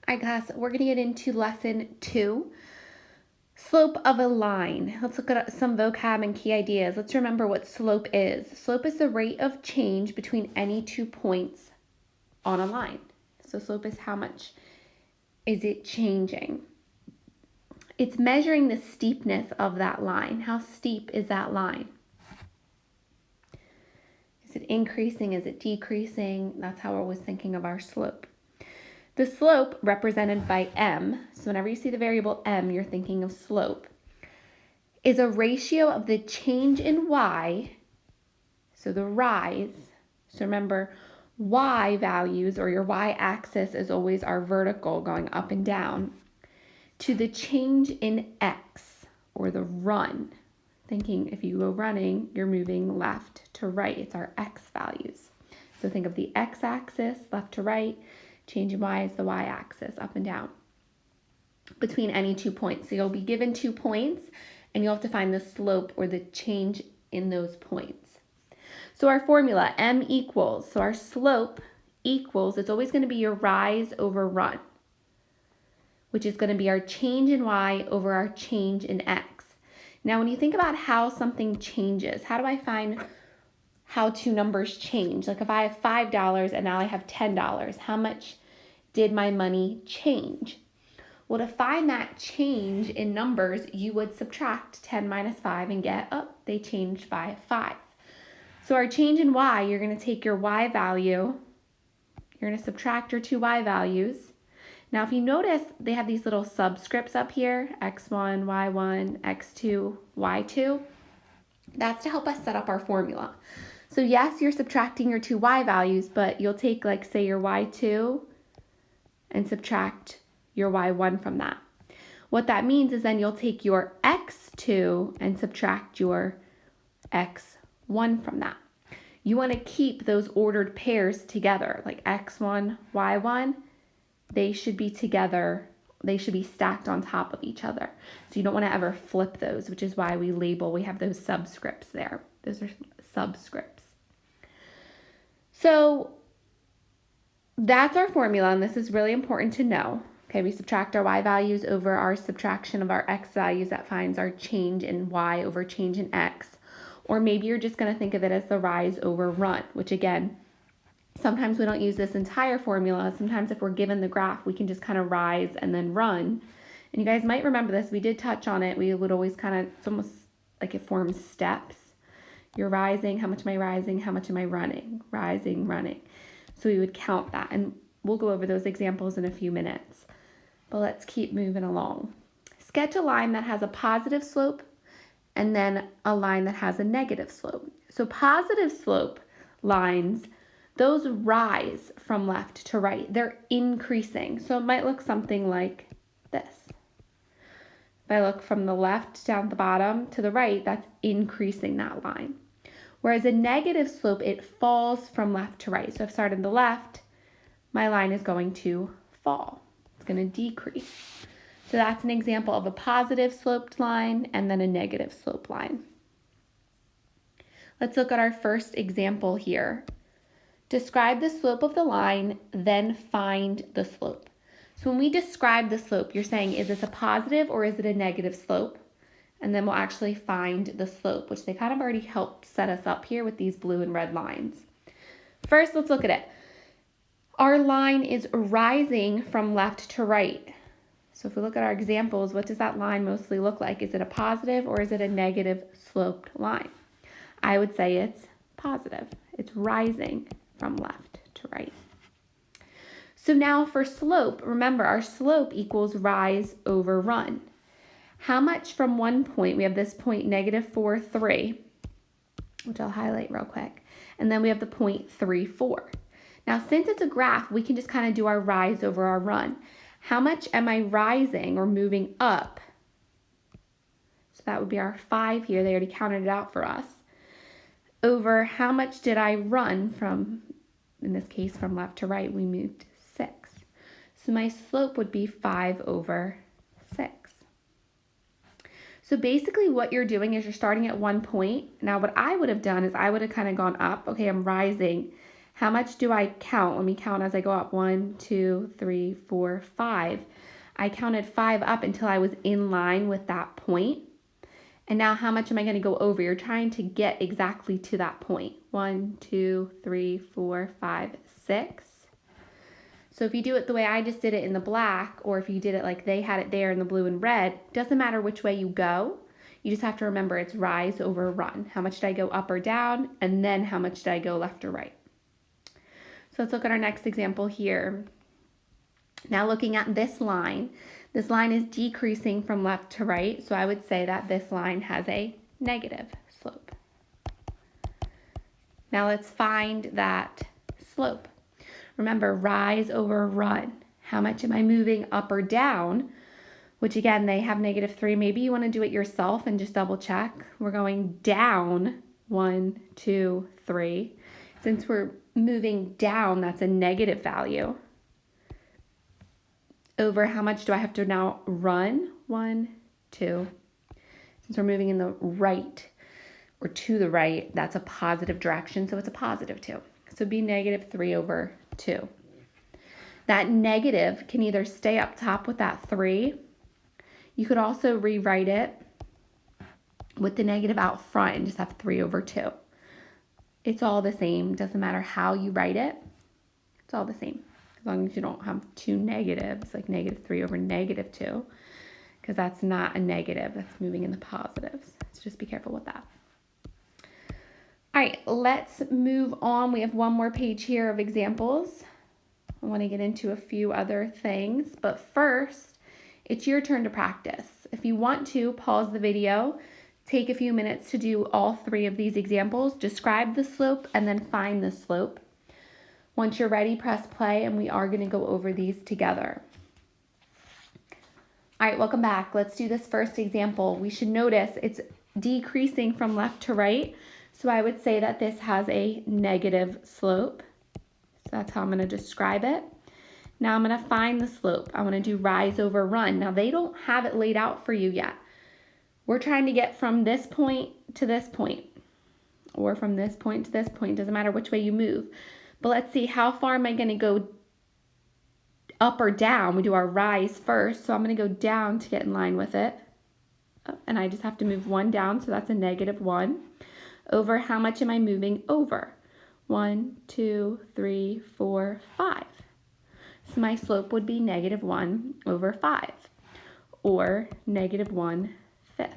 Hi class, we're going to get into lesson 2, slope of a line. Let's look at some vocab and key ideas. Let's remember what slope is. Slope is the rate of change between any 2 points on a line. So slope is how much is it changing. It's measuring the steepness of that line. How steep is that line? Is it increasing? Is it decreasing? That's how we're always thinking of our slope. The slope, represented by m, so whenever you see the variable m, you're thinking of slope, is a ratio of the change in y, so the rise. So remember, y values, or your y-axis, is always our vertical going up and down, to the change in x, or the run. Thinking if you go running, you're moving left to right. It's our x values. So think of the x-axis, left to right. Change in y is the y-axis, up and down, between any 2 points. So you'll be given 2 points, and you'll have to find the slope or the change in those points. So our formula, m equals, so our slope equals, it's always going to be your rise over run, which is going to be our change in y over our change in x. Now, when you think about how something changes, how do I find how two numbers change? Like if I have $5 and now I have $10, how much did my money change? Well, to find that change in numbers, you would subtract 10 minus 5 and get, oh, they changed by 5. So our change in y, you're going to take your y value, you're going to subtract your two y values. Now, if you notice, they have these little subscripts up here, x1, y1, x2, y2. That's to help us set up our formula. So yes, you're subtracting your two y values, but you'll take, like, say, your y2 and subtract your y1 from that. What that means is then you'll take your x2 and subtract your x1 from that. You want to keep those ordered pairs together, like x1, y1. They should be together. They should be stacked on top of each other. So you don't want to ever flip those, which is why we have those subscripts there. Those are subscripts. So that's our formula, and this is really important to know. Okay, we subtract our y values over our subtraction of our x values. That finds our change in y over change in x. Or maybe you're just going to think of it as the rise over run, which again, sometimes we don't use this entire formula. Sometimes if we're given the graph, we can just kind of rise and then run. And you guys might remember this. We did touch on it. We would always kind of, it's almost like it forms steps. You're rising. How much am I rising? How much am I running? Rising, running. So we would count that. And we'll go over those examples in a few minutes. But let's keep moving along. Sketch a line that has a positive slope and then a line that has a negative slope. So positive slope lines, those rise from left to right. They're increasing. So it might look something like this. If I look from the left down the bottom to the right, that's increasing that line. Whereas a negative slope, it falls from left to right. So if I start on the left, my line is going to fall. It's going to decrease. So that's an example of a positive sloped line and then a negative slope line. Let's look at our first example here. Describe the slope of the line, then find the slope. So when we describe the slope, you're saying, is this a positive or is it a negative slope? And then we'll actually find the slope, which they kind of already helped set us up here with these blue and red lines. First, let's look at it. Our line is rising from left to right. So if we look at our examples, what does that line mostly look like? Is it a positive or is it a negative sloped line? I would say it's positive. It's rising from left to right. So now for slope, remember our slope equals rise over run. How much from one point? We have this point -4, 3, which I'll highlight real quick. And then we have the point 3, 4. Now, since it's a graph, we can just kind of do our rise over our run. How much am I rising or moving up? So that would be our 5 here. They already counted it out for us. Over how much did I run from, in this case, from left to right, we moved 6. So my slope would be 5 over 6. So basically what you're doing is you're starting at one point. Now what I would have done is I would have kind of gone up. Okay, I'm rising. How much do I count? Let me count as I go up. 1, 2, 3, 4, 5. I counted 5 up until I was in line with that point. And now how much am I going to go over? You're trying to get exactly to that point. 1, 2, 3, 4, 5, 6. So if you do it the way I just did it in the black, or if you did it like they had it there in the blue and red, doesn't matter which way you go. You just have to remember it's rise over run. How much did I go up or down? And then how much did I go left or right? So let's look at our next example here. Now looking at this line is decreasing from left to right. So I would say that this line has a negative slope. Now let's find that slope. Remember, rise over run. How much am I moving up or down? Which again, they have -3. Maybe you want to do it yourself and just double check. We're going down 1, 2, 3. Since we're moving down, that's a negative value. Over how much do I have to now run? 1, 2. Since we're moving in the right or to the right, that's a positive direction, so it's a +2. So it'd be -3 over 2. That negative can either stay up top with that 3. You could also rewrite it with the negative out front and just have 3 over 2. It's all the same. Doesn't matter how you write it. It's all the same. As long as you don't have two negatives, like -3 over -2, because that's not a negative. That's moving in the positives. So just be careful with that. All right, let's move on. We have one more page here of examples. I want to get into a few other things, but first, it's your turn to practice. If you want to, pause the video, take a few minutes to do all 3 of these examples, describe the slope, and then find the slope. Once you're ready, press play, and we are going to go over these together. All right, welcome back. Let's do this first example. We should notice it's decreasing from left to right, so I would say that this has a negative slope. So that's how I'm going to describe it. Now I'm going to find the slope. I want to do rise over run. Now they don't have it laid out for you yet. We're trying to get from this point to this point, or from this point to this point. Doesn't matter which way you move. But let's see, how far am I going to go up or down? We do our rise first, so I'm going to go down to get in line with it. And I just have to move 1 down, so that's a -1. Over how much am I moving over? 1, 2, 3, 4, 5. So my slope would be -1 over 5, or -1/5. Let's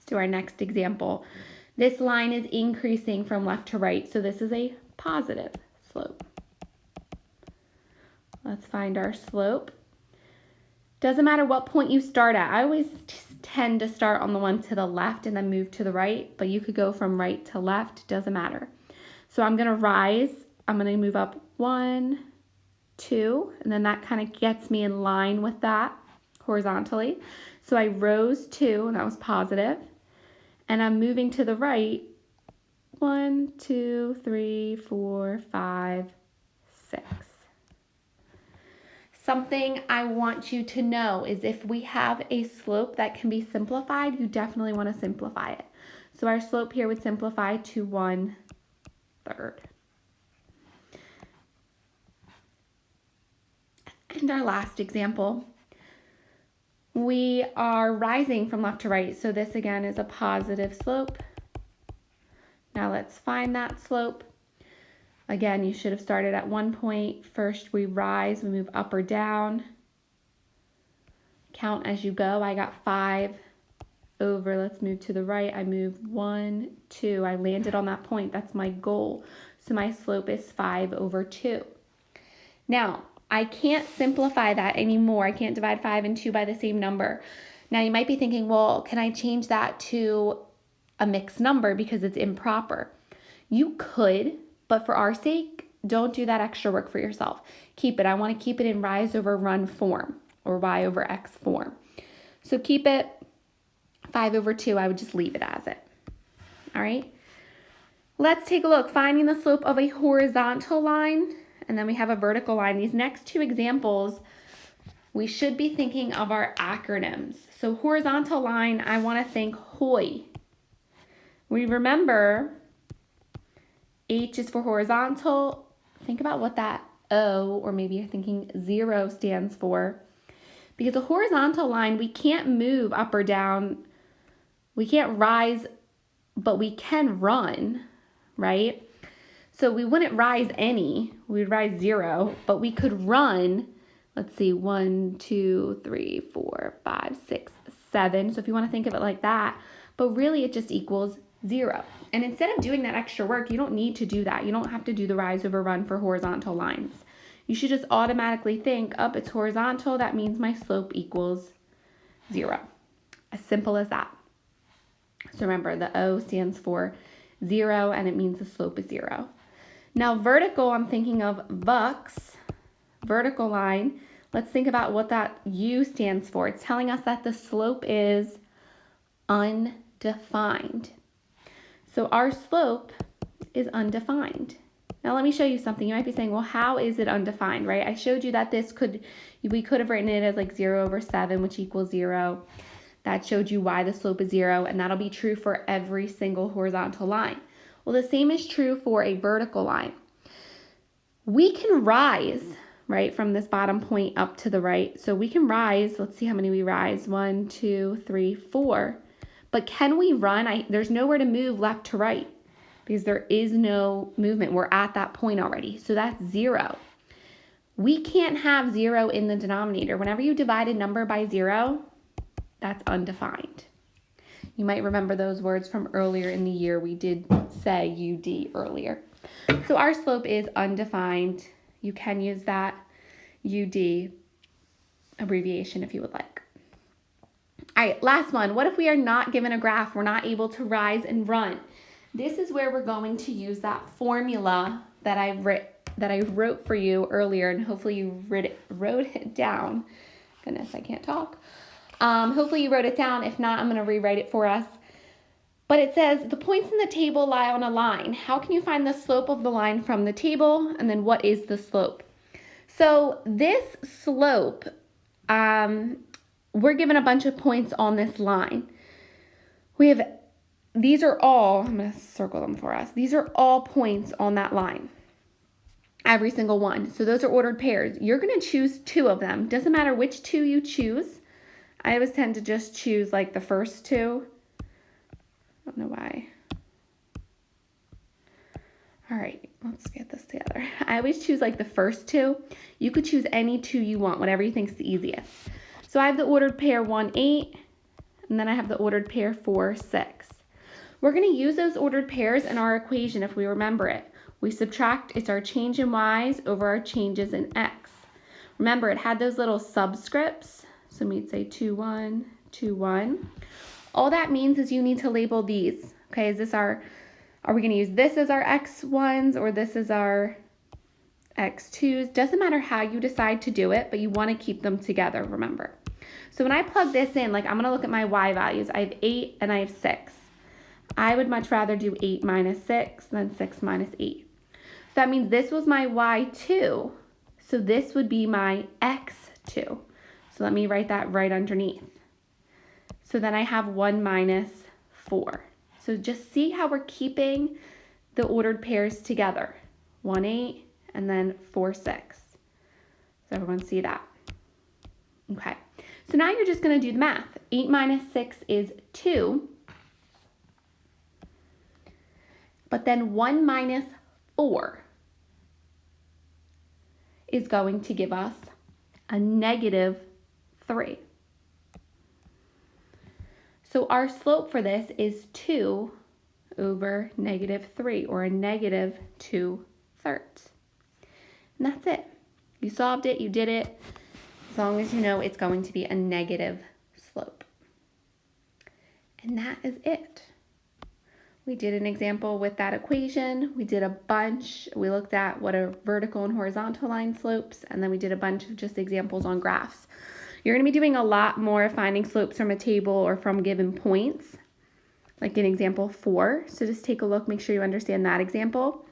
do our next example. This line is increasing from left to right, so this is a positive slope. Let's find our slope. Doesn't matter what point you start at. I always tend to start on the one to the left and then move to the right, but you could go from right to left, doesn't matter. So I'm going to rise. I'm going to move up 1, 2, and then that kind of gets me in line with that horizontally. So I rose 2, and that was positive. And I'm moving to the right 1, 2, 3, 4, 5, 6. Something I want you to know is if we have a slope that can be simplified, you definitely want to simplify it. So our slope here would simplify to 1/3. And our last example, we are rising from left to right. So this again is a positive slope. Now let's find that slope. Again, you should have started at one point. First we rise, we move up or down. Count as you go. I got 5 over, let's move to the right. I move 1, 2. I landed on that point. That's my goal. So my slope is 5 over 2. Now, I can't simplify that anymore. I can't divide 5 and 2 by the same number. Now you might be thinking, well, can I change that to a mixed number because it's improper? You could, but for our sake, don't do that extra work for yourself. Keep it. I want to keep it in rise over run form, or y over x form. So keep it 5 over 2. I would just leave it as it. All right. Let's take a look. Finding the slope of a horizontal line, and then we have a vertical line. These next 2 examples, we should be thinking of our acronyms. So horizontal line, I want to think HOI. We remember H is for horizontal. Think about what that O, or maybe you're thinking 0, stands for. Because a horizontal line, we can't move up or down. We can't rise, but we can run, right? So we wouldn't rise any. We'd rise 0, but we could run. Let's see, 1, 2, 3, 4, 5, 6, 7. So if you want to think of it like that, but really it just equals 0. And instead of doing that extra work, you don't need to do that. You don't have to do the rise over run for horizontal lines. You should just automatically think, oh, it's horizontal. That means my slope equals 0. As simple as that. So remember, the O stands for 0, and it means the slope is 0. Now vertical, I'm thinking of VUX, vertical line. Let's think about what that U stands for. It's telling us that the slope is undefined. So our slope is undefined. Now let me show you something. You might be saying, well, how is it undefined, right? I showed you that we could have written it as like 0/7, which equals 0. That showed you why the slope is 0, and that'll be true for every single horizontal line. Well, the same is true for a vertical line. We can rise, right, from this bottom point up to the right. So we can rise, let's see how many we rise, 1, 2, 3, 4. But can we run? There's nowhere to move left to right because there is no movement. We're at that point already. So that's 0. We can't have 0 in the denominator. Whenever you divide a number by 0, that's undefined. You might remember those words from earlier in the year. We did say UD earlier. So our slope is undefined. You can use that UD abbreviation if you would like. All right, last one. What if we are not given a graph? We're not able to rise and run. This is where we're going to use that formula that I wrote for you earlier, and hopefully you wrote it down. Goodness, I can't talk. Hopefully you wrote it down. If not, I'm going to rewrite it for us. But it says the points in the table lie on a line. How can you find the slope of the line from the table? And then what is the slope? So this slope, we're given a bunch of points on this line. These are all, I'm going to circle them for us. These are all points on that line. Every single one. So those are ordered pairs. You're going to choose 2 of them. Doesn't matter which 2 you choose. I always tend to just choose like the first 2. I don't know why. All right, let's get this together. I always choose like the first 2. You could choose any 2 you want, whatever you think is the easiest. So I have the ordered pair 1, 8, and then I have the ordered pair 4, 6. We're going to use those ordered pairs in our equation if we remember it. We subtract, it's our change in y's over our changes in x. Remember, it had those little subscripts. So we'd say 2, 1, 2, 1. All that means is you need to label these. Okay, are we going to use this as our x1s or this is our x2s? Doesn't matter how you decide to do it, but you want to keep them together, remember. So when I plug this in, like I'm going to look at my y values. I have 8 and I have 6. I would much rather do 8 minus 6 than 6 minus 8. So that means this was my y2. So this would be my x2. So let me write that right underneath. So then I have 1 minus 4. So just see how we're keeping the ordered pairs together. 1, 8, and then 4, 6. So everyone see that? Okay. So now you're just going to do the math. 8 minus 6 is 2. But then 1 minus 4 is going to give us a negative 3. So our slope for this is 2 over negative 3, or a negative 2/3. And that's it. You solved it, you did it. As long as you know it's going to be a negative slope. And that is it. We did an example with that equation. We did a bunch. We looked at what are vertical and horizontal line slopes, and then we did a bunch of just examples on graphs. You're going to be doing a lot more finding slopes from a table or from given points, like in example 4. So just take a look, make sure you understand that example.